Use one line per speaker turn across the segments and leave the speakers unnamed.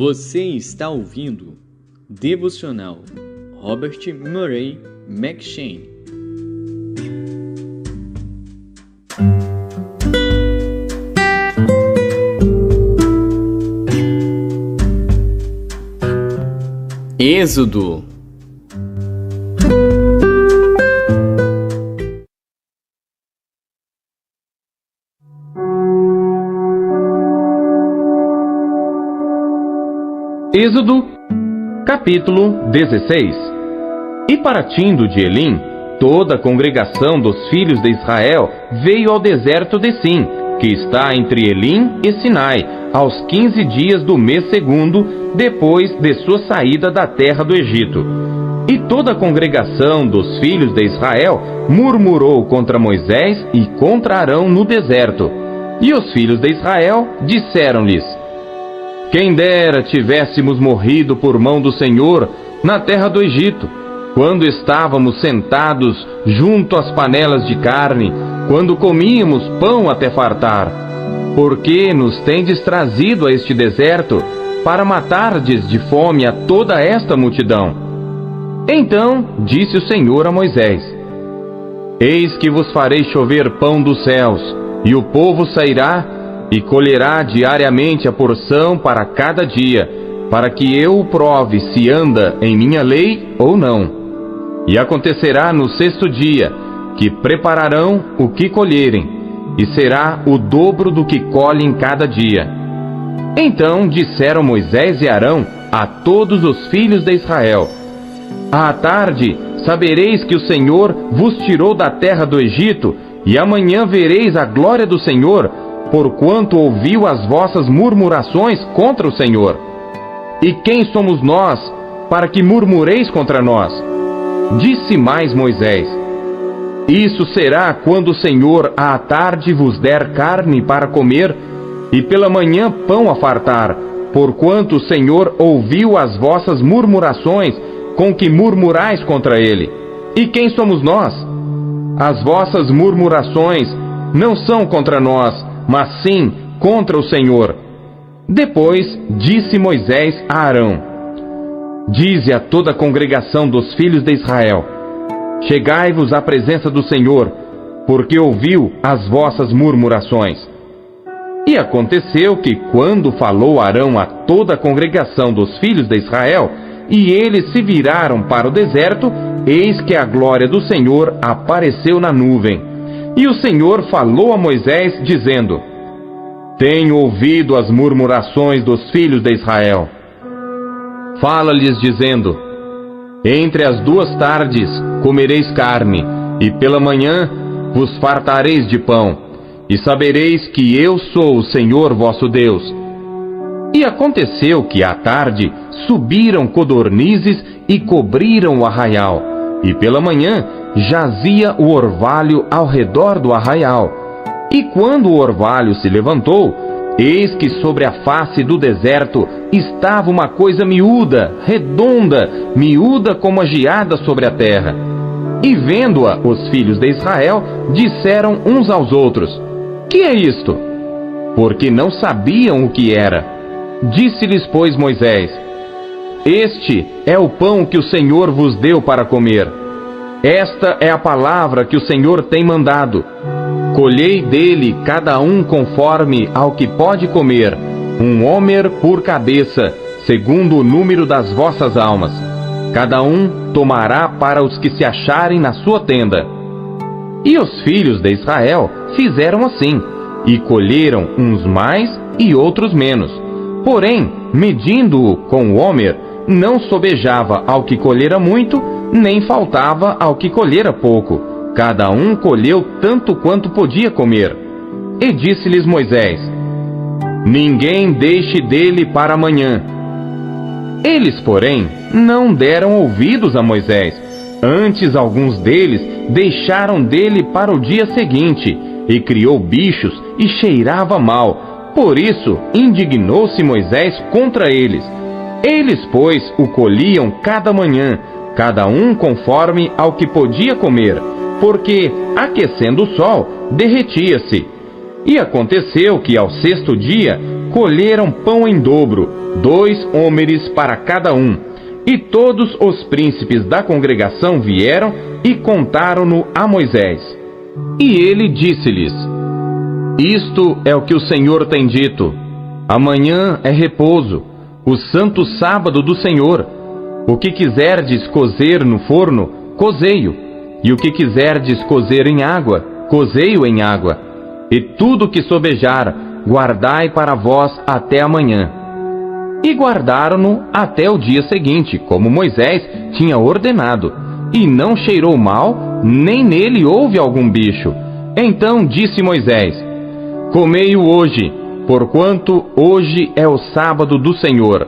Você está ouvindo Devocional Robert Murray M'Cheyne. Êxodo.
Êxodo, capítulo 16. E partindo de Elim, toda a congregação dos filhos de Israel veio ao deserto de Sim, que está entre Elim e Sinai, aos 15 dias do mês segundo, depois de sua saída da terra do Egito. E toda a congregação dos filhos de Israel murmurou contra Moisés e contra Arão no deserto. E os filhos de Israel disseram-lhes: Quem dera tivéssemos morrido por mão do Senhor na terra do Egito, quando estávamos sentados junto às panelas de carne, quando comíamos pão até fartar. Por que nos tendes trazido a este deserto, para matardes de fome a toda esta multidão? Então disse o Senhor a Moisés: Eis que vos farei chover pão dos céus, e o povo sairá e colherá diariamente a porção para cada dia, para que eu o prove se anda em minha lei ou não. E acontecerá no sexto dia, que prepararão o que colherem, e será o dobro do que colhem cada dia. Então disseram Moisés e Arão a todos os filhos de Israel: À tarde sabereis que o Senhor vos tirou da terra do Egito, e amanhã vereis a glória do Senhor, porquanto ouviu as vossas murmurações contra o Senhor. E quem somos nós, para que murmureis contra nós? Disse mais Moisés: Isso será quando o Senhor à tarde vos der carne para comer, e pela manhã pão a fartar, porquanto o Senhor ouviu as vossas murmurações com que murmurais contra ele. E quem somos nós? As vossas murmurações não são contra nós, mas sim contra o Senhor. Depois disse Moisés a Arão: Dize a toda a congregação dos filhos de Israel: Chegai-vos à presença do Senhor, porque ouviu as vossas murmurações. E aconteceu que, quando falou Arão a toda a congregação dos filhos de Israel, e eles se viraram para o deserto, eis que a glória do Senhor apareceu na nuvem. E o Senhor falou a Moisés, dizendo: Tenho ouvido as murmurações dos filhos de Israel. Fala-lhes, dizendo: Entre as duas tardes comereis carne, e pela manhã vos fartareis de pão, e sabereis que eu sou o Senhor vosso Deus. E aconteceu que à tarde subiram codornizes e cobriram o arraial, e pela manhã jazia o orvalho ao redor do arraial. E quando o orvalho se levantou, eis que sobre a face do deserto estava uma coisa miúda, redonda, miúda como a geada sobre a terra. E vendo-a, os filhos de Israel disseram uns aos outros: Que é isto? Porque não sabiam o que era. Disse-lhes, pois, Moisés: Este é o pão que o Senhor vos deu para comer. Esta é a palavra que o Senhor tem mandado. Colhei dele cada um conforme ao que pode comer, um homer por cabeça, segundo o número das vossas almas. Cada um tomará para os que se acharem na sua tenda. E os filhos de Israel fizeram assim, e colheram uns mais e outros menos. Porém, medindo-o com o homer, não sobejava ao que colhera muito, nem faltava ao que colhera pouco. Cada um colheu tanto quanto podia comer. E disse-lhes Moisés: Ninguém deixe dele para amanhã. Eles, porém, não deram ouvidos a Moisés. Antes, alguns deles deixaram dele para o dia seguinte, e criou bichos e cheirava mal. Por isso, indignou-se Moisés contra eles. Eles, pois, o colhiam cada manhã, cada um conforme ao que podia comer, porque, aquecendo o sol, derretia-se. E aconteceu que ao sexto dia colheram pão em dobro, 2 homeres para cada um. E todos os príncipes da congregação vieram e contaram-no a Moisés. E ele disse-lhes: Isto é o que o Senhor tem dito. Amanhã é repouso, o santo sábado do Senhor. O que quiserdes cozer no forno, cozei-o. E o que quiserdes cozer em água, cozei-o em água. E tudo que sobejar, guardai para vós até amanhã. E guardaram-no até o dia seguinte, como Moisés tinha ordenado. E não cheirou mal, nem nele houve algum bicho. Então disse Moisés: Comei-o hoje, porquanto hoje é o sábado do Senhor.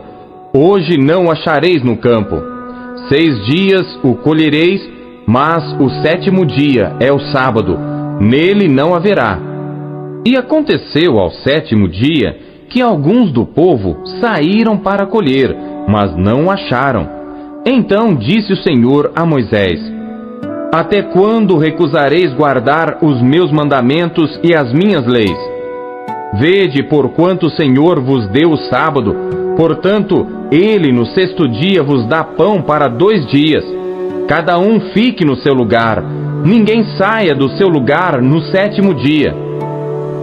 Hoje não o achareis no campo. 6 dias o colhereis, mas o 7º dia é o sábado, nele não haverá. E aconteceu ao 7º dia que alguns do povo saíram para colher, mas não o acharam. Então disse o Senhor a Moisés: Até quando recusareis guardar os meus mandamentos e as minhas leis? Vede, porquanto o Senhor vos deu o sábado, portanto, ele no 6º dia vos dá pão para 2 dias. Cada um fique no seu lugar, ninguém saia do seu lugar no 7º dia.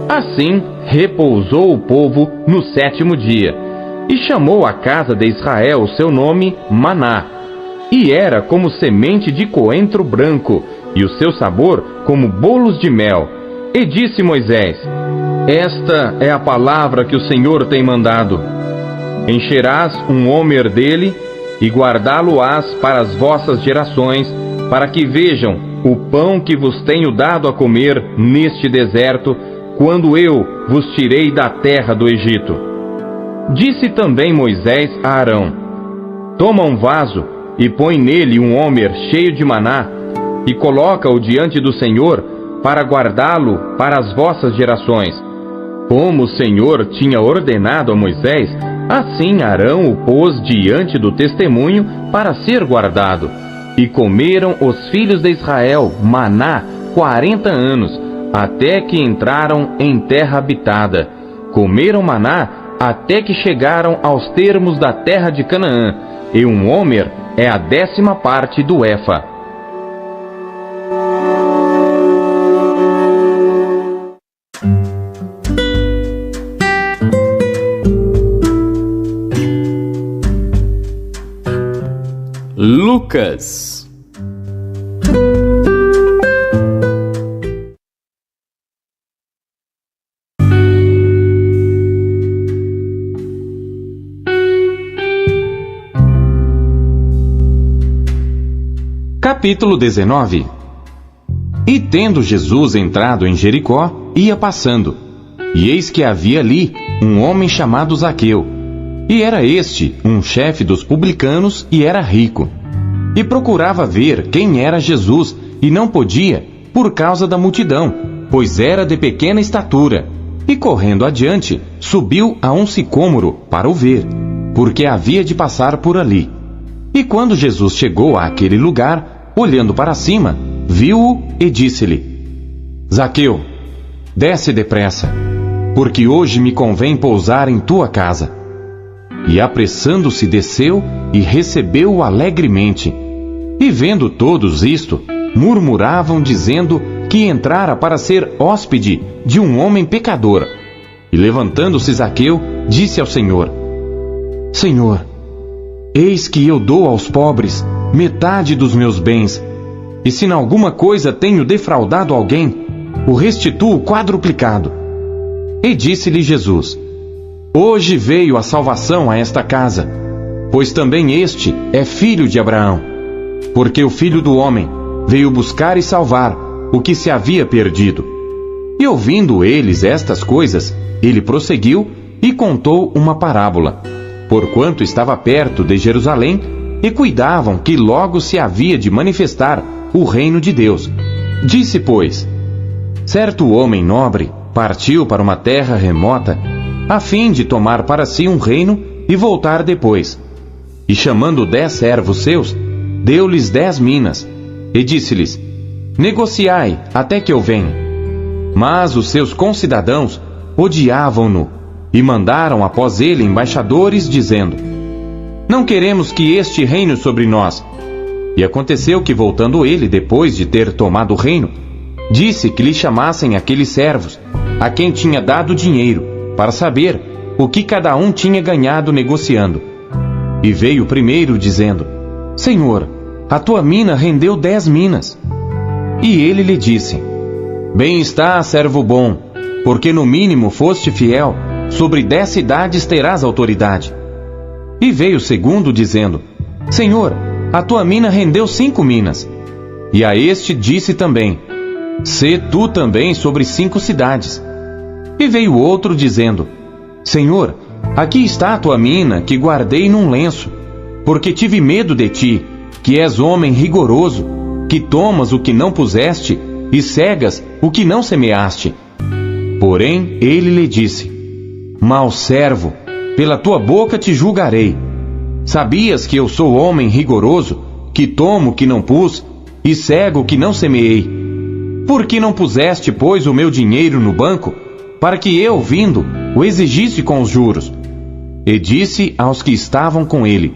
Assim repousou o povo no 7º dia, e chamou a casa de Israel o seu nome Maná, e era como semente de coentro branco, e o seu sabor como bolos de mel. E disse Moisés: Esta é a palavra que o Senhor tem mandado. Encherás um homer dele, e guardá-lo-ás para as vossas gerações, para que vejam o pão que vos tenho dado a comer neste deserto, quando eu vos tirei da terra do Egito. Disse também Moisés a Arão: Toma um vaso e põe nele um homer cheio de maná, e coloca-o diante do Senhor, para guardá-lo para as vossas gerações. Como o Senhor tinha ordenado a Moisés, assim Arão o pôs diante do testemunho para ser guardado. E comeram os filhos de Israel maná 40 anos, até que entraram em terra habitada. Comeram maná até que chegaram aos termos da terra de Canaã, e um homer é a 10ª parte do efa.
Lucas.
Capítulo 19. E tendo Jesus entrado em Jericó, ia passando, e eis que havia ali um homem chamado Zaqueu, e era este um chefe dos publicanos, e era rico. E procurava ver quem era Jesus, e não podia, por causa da multidão, pois era de pequena estatura. E correndo adiante, subiu a um sicômoro para o ver, porque havia de passar por ali. E quando Jesus chegou àquele lugar, olhando para cima, viu-o e disse-lhe: Zaqueu, desce depressa, porque hoje me convém pousar em tua casa. E apressando-se desceu e recebeu-o alegremente. E vendo todos isto, murmuravam dizendo que entrara para ser hóspede de um homem pecador. E levantando-se Zaqueu, disse ao Senhor: Senhor, eis que eu dou aos pobres metade dos meus bens, e se em alguma coisa tenho defraudado alguém, o restituo quadruplicado. E disse-lhe Jesus: Hoje veio a salvação a esta casa, pois também este é filho de Abraão, porque o Filho do Homem veio buscar e salvar o que se havia perdido. E ouvindo eles estas coisas, ele prosseguiu e contou uma parábola, porquanto estava perto de Jerusalém, e cuidavam que logo se havia de manifestar o reino de Deus. Disse, pois: Certo homem nobre partiu para uma terra remota, a fim de tomar para si um reino e voltar depois. E chamando 10 servos seus, deu-lhes 10 minas, e disse-lhes: Negociai até que eu venha. Mas os seus concidadãos odiavam-no, e mandaram após ele embaixadores, dizendo: Não queremos que este reine sobre nós. E aconteceu que, voltando ele, depois de ter tomado o reino, disse que lhe chamassem aqueles servos, a quem tinha dado dinheiro, para saber o que cada um tinha ganhado negociando. E veio o primeiro, dizendo: Senhor, a tua mina rendeu 10 minas. E ele lhe disse: Bem está, servo bom, porque no mínimo foste fiel, sobre 10 cidades terás autoridade. E veio o segundo, dizendo: Senhor, a tua mina rendeu 5 minas. E a este disse também: Sê tu também sobre 5 cidades. E veio outro, dizendo: Senhor, aqui está a tua mina, que guardei num lenço, porque tive medo de ti, que és homem rigoroso, que tomas o que não puseste, e cegas o que não semeaste. Porém, ele lhe disse: Mau servo, pela tua boca te julgarei. Sabias que eu sou homem rigoroso, que tomo o que não pus, e cego o que não semeei? Por que não puseste, pois, o meu dinheiro no banco, para que eu, vindo, o exigisse com os juros? E disse aos que estavam com ele: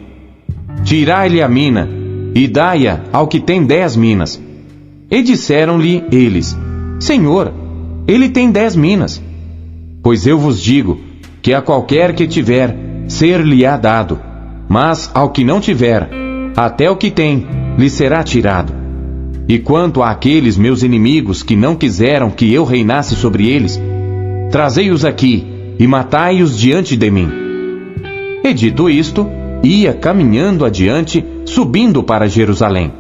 Tirai-lhe a mina, e dai-a ao que tem 10 minas. E disseram-lhe eles: Senhor, ele tem 10 minas. Pois eu vos digo, que a qualquer que tiver, ser-lhe-á dado, mas ao que não tiver, até o que tem, lhe será tirado. E quanto àqueles meus inimigos que não quiseram que eu reinasse sobre eles, trazei-os aqui, e matai-os diante de mim. E dito isto, ia caminhando adiante, subindo para Jerusalém.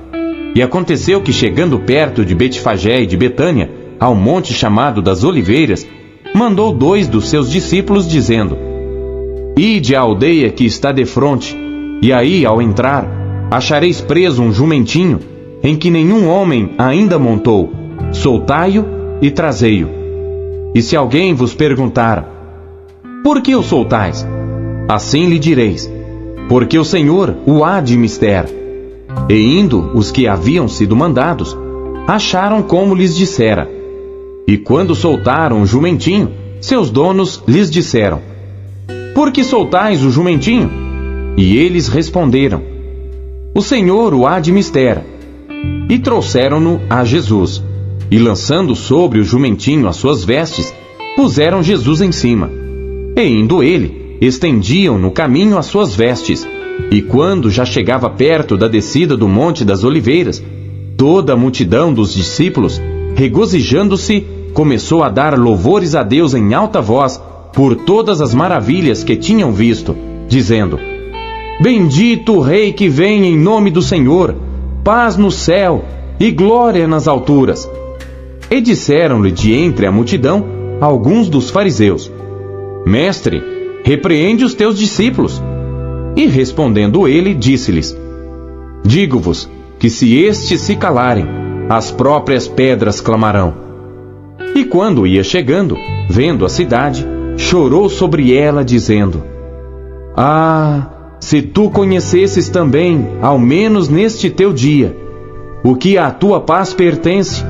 E aconteceu que, chegando perto de Betfagé e de Betânia, ao monte chamado das Oliveiras, mandou 2 dos seus discípulos, dizendo: Ide à aldeia que está defronte, e aí, ao entrar, achareis preso um jumentinho, em que nenhum homem ainda montou. Soltai-o e trazei-o. E se alguém vos perguntar: Por que o soltais? Assim lhe direis: Porque o Senhor o há de mister. E indo os que haviam sido mandados, acharam como lhes dissera. E quando soltaram o jumentinho, seus donos lhes disseram: Por que soltais o jumentinho? E eles responderam: O Senhor o há de mister. E trouxeram-no a Jesus, e lançando sobre o jumentinho as suas vestes, puseram Jesus em cima. E indo ele, estendiam no caminho as suas vestes. E quando já chegava perto da descida do Monte das Oliveiras, toda a multidão dos discípulos, regozijando-se, começou a dar louvores a Deus em alta voz por todas as maravilhas que tinham visto, dizendo: Bendito o Rei que vem em nome do Senhor, paz no céu e glória nas alturas. E disseram-lhe de entre a multidão alguns dos fariseus: Mestre, repreende os teus discípulos. E respondendo ele, disse-lhes: Digo-vos que se estes se calarem, as próprias pedras clamarão. E quando ia chegando, vendo a cidade, chorou sobre ela, dizendo: Ah, se tu conhecesses também, ao menos neste teu dia, o que à tua paz pertence.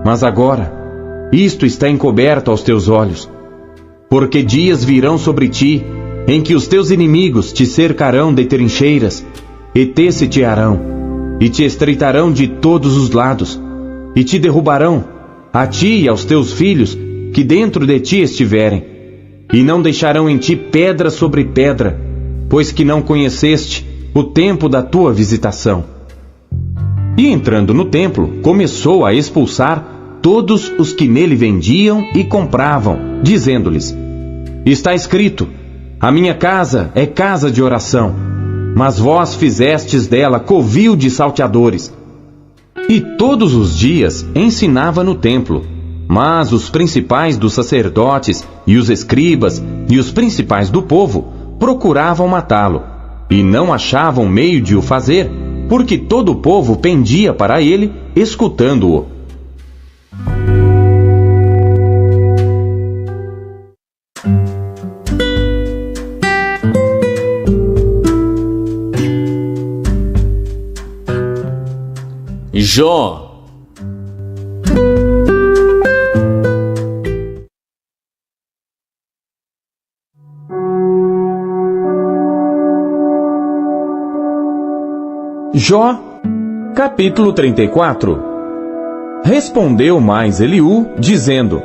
Mas agora, isto está encoberto aos teus olhos. Porque dias virão sobre ti, em que os teus inimigos te cercarão de trincheiras, e te sitiarão, e te estreitarão de todos os lados, e te derrubarão, a ti e aos teus filhos, que dentro de ti estiverem, e não deixarão em ti pedra sobre pedra, pois que não conheceste o tempo da tua visitação. E entrando no templo, começou a expulsar todos os que nele vendiam e compravam, dizendo-lhes: Está escrito: A minha casa é casa de oração, mas vós fizestes dela covil de salteadores. E todos os dias ensinava no templo, mas os principais dos sacerdotes e os escribas e os principais do povo procuravam matá-lo, e não achavam meio de o fazer, porque todo o povo pendia para ele, escutando-o.
Jó
Jó, capítulo 34. Respondeu mais Eliú, dizendo: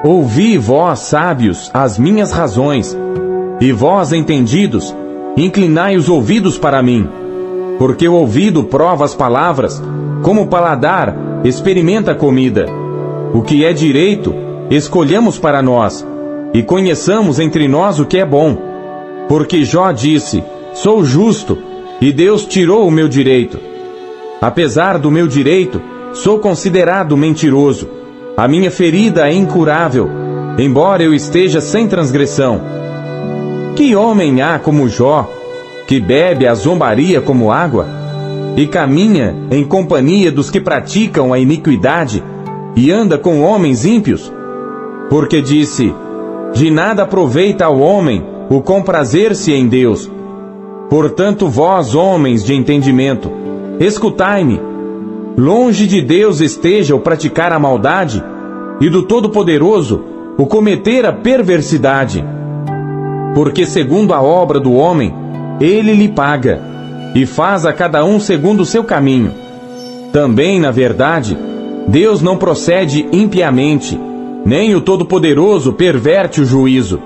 Ouvi, vós, sábios, as minhas razões, e vós, entendidos, inclinai os ouvidos para mim. Porque o ouvido prova as palavras, como o paladar experimenta a comida. O que é direito, escolhamos para nós, e conheçamos entre nós o que é bom. Porque Jó disse: Sou justo, e Deus tirou o meu direito. Apesar do meu direito, sou considerado mentiroso. A minha ferida é incurável, embora eu esteja sem transgressão. Que homem há como Jó, que bebe a zombaria como água, e caminha em companhia dos que praticam a iniquidade, e anda com homens ímpios? Porque disse: De nada aproveita ao homem o comprazer-se em Deus. Portanto, vós, homens de entendimento, escutai-me. Longe de Deus esteja o praticar a maldade, e do Todo-Poderoso o cometer a perversidade. Porque segundo a obra do homem, ele lhe paga, e faz a cada um segundo o seu caminho. Também, na verdade, Deus não procede impiamente, nem o Todo-Poderoso perverte o juízo.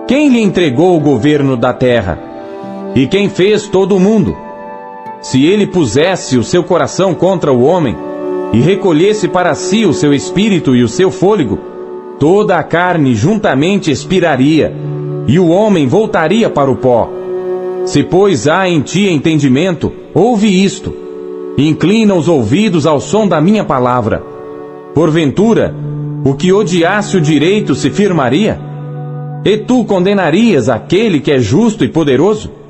Quem lhe entregou o governo da terra? E quem fez todo o mundo? Se ele pusesse o seu coração contra o homem, e recolhesse para si o seu espírito e o seu fôlego, toda a carne juntamente expiraria, e o homem voltaria para o pó. Se, pois, há em ti entendimento, ouve isto. Inclina os ouvidos ao som da minha palavra. Porventura, o que odiasse o direito se firmaria? E tu condenarias aquele que é justo e poderoso?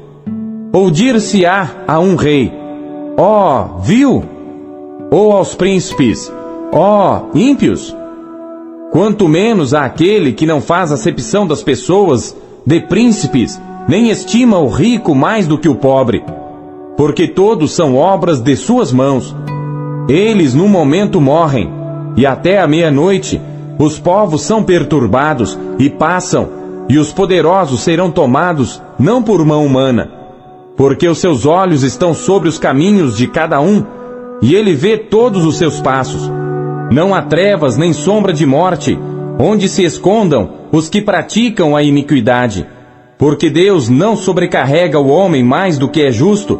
Ou dir-se-á a um rei: ó, vil? Ou aos príncipes: ó, ímpios? Quanto menos àquele que não faz acepção das pessoas, de príncipes, nem estima o rico mais do que o pobre, porque todos são obras de suas mãos. Eles num momento morrem, e até a meia-noite os povos são perturbados e passam, e os poderosos serão tomados não por mão humana, porque os seus olhos estão sobre os caminhos de cada um, e ele vê todos os seus passos. Não há trevas nem sombra de morte, onde se escondam os que praticam a iniquidade. Porque Deus não sobrecarrega o homem mais do que é justo,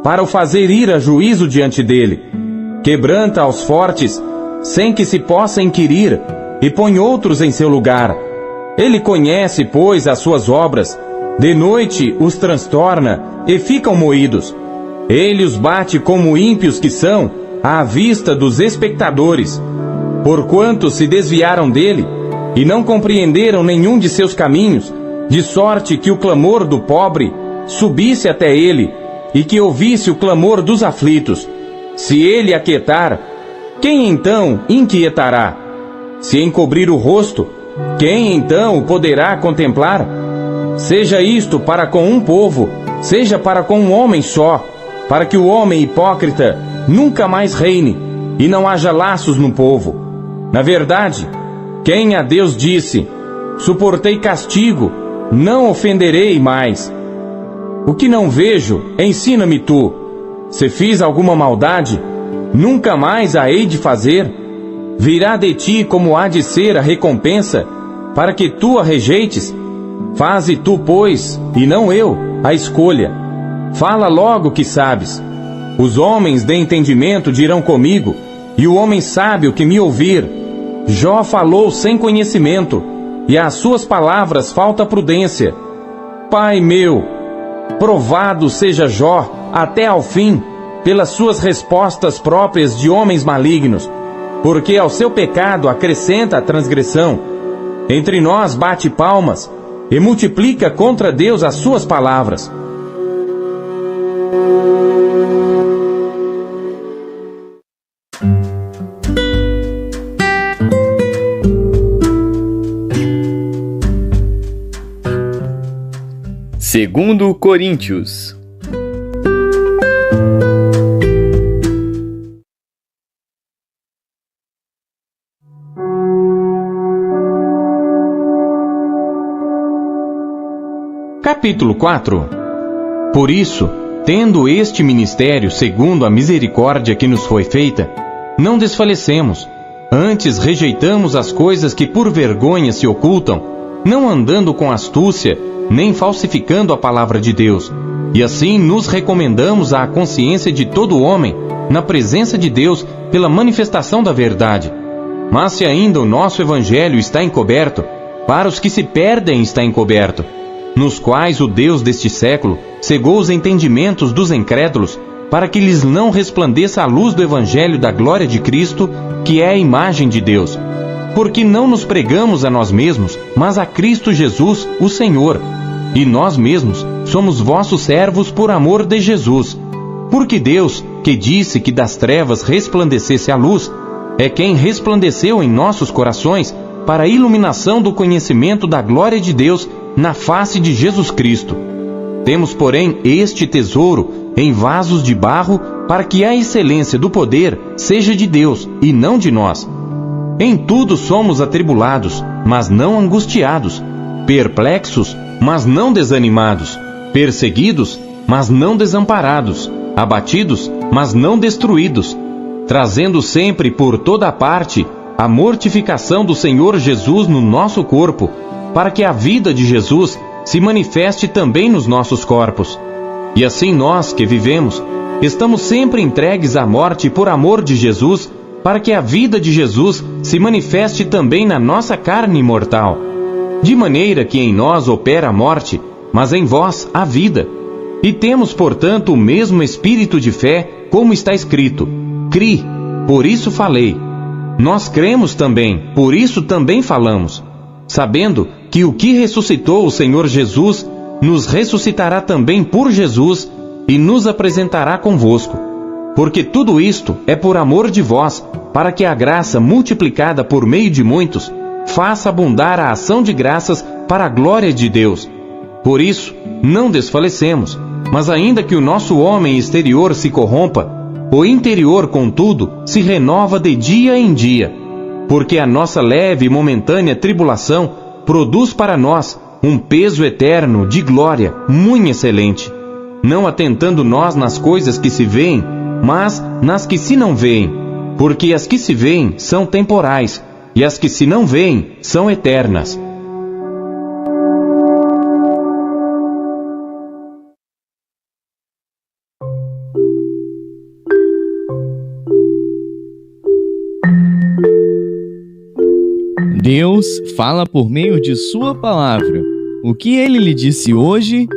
para o fazer ir a juízo diante dele. Quebranta aos fortes, sem que se possa inquirir, e põe outros em seu lugar. Ele conhece, pois, as suas obras. De noite os transtorna, e ficam moídos. Ele os bate como ímpios que são, à vista dos espectadores. Porquanto se desviaram dele, e não compreenderam nenhum de seus caminhos, de sorte que o clamor do pobre subisse até ele, e que ouvisse o clamor dos aflitos. Se ele aquietar, quem então inquietará? Se encobrir o rosto, quem então o poderá contemplar? Seja isto para com um povo, seja para com um homem só, para que o homem hipócrita nunca mais reine, e não haja laços no povo. Na verdade, quem a Deus disse: suportei castigo, não ofenderei mais. O que não vejo, ensina-me tu. Se fiz alguma maldade, nunca mais a hei de fazer. Virá de ti como há de ser a recompensa, para que tu a rejeites. Faze tu, pois, e não eu, a escolha. Fala logo que sabes. Os homens de entendimento dirão comigo, e o homem sábio que me ouvir. Jó falou sem conhecimento, e às suas palavras falta prudência. Pai meu, provado seja Jó até ao fim, pelas suas respostas próprias de homens malignos, porque ao seu pecado acrescenta a transgressão. Entre nós bate palmas, e multiplica contra Deus as suas palavras.
Segundo Coríntios.
Capítulo 4. Por isso, Tendo este ministério segundo a misericórdia que nos foi feita, não desfalecemos. Antes rejeitamos as coisas que por vergonha se ocultam, não andando com astúcia, nem falsificando a palavra de Deus. E assim nos recomendamos à consciência de todo homem, na presença de Deus, pela manifestação da verdade. Mas se ainda o nosso evangelho está encoberto, para os que se perdem está encoberto, nos quais o Deus deste século cegou os entendimentos dos incrédulos, para que lhes não resplandeça a luz do evangelho da glória de Cristo, que é a imagem de Deus. Porque não nos pregamos a nós mesmos, mas a Cristo Jesus, o Senhor. E nós mesmos somos vossos servos por amor de Jesus. Porque Deus, que disse que das trevas resplandecesse a luz, é quem resplandeceu em nossos corações para a iluminação do conhecimento da glória de Deus na face de Jesus Cristo. Temos, porém, este tesouro em vasos de barro, para que a excelência do poder seja de Deus e não de nós. Em tudo somos atribulados, mas não angustiados, perplexos, mas não desanimados, perseguidos, mas não desamparados, abatidos, mas não destruídos, trazendo sempre por toda a parte a mortificação do Senhor Jesus no nosso corpo, para que a vida de Jesus se manifeste também nos nossos corpos. E assim nós que vivemos, estamos sempre entregues à morte por amor de Jesus, para que a vida de Jesus se manifeste também na nossa carne mortal. De maneira que em nós opera a morte, mas em vós a vida. E temos, portanto, o mesmo espírito de fé, como está escrito: Cri, por isso falei. Nós cremos também, por isso também falamos, sabendo que o que ressuscitou o Senhor Jesus, nos ressuscitará também por Jesus e nos apresentará convosco. Porque tudo isto é por amor de vós, para que a graça multiplicada por meio de muitos faça abundar a ação de graças para a glória de Deus. Por isso, não desfalecemos, mas ainda que o nosso homem exterior se corrompa, o interior, contudo, se renova de dia em dia, porque a nossa leve e momentânea tribulação produz para nós um peso eterno de glória muito excelente, não atentando nós nas coisas que se veem, mas nas que se não veem, porque as que se veem são temporais, e as que se não veem são eternas.
Deus fala por meio de sua palavra. O que ele lhe disse hoje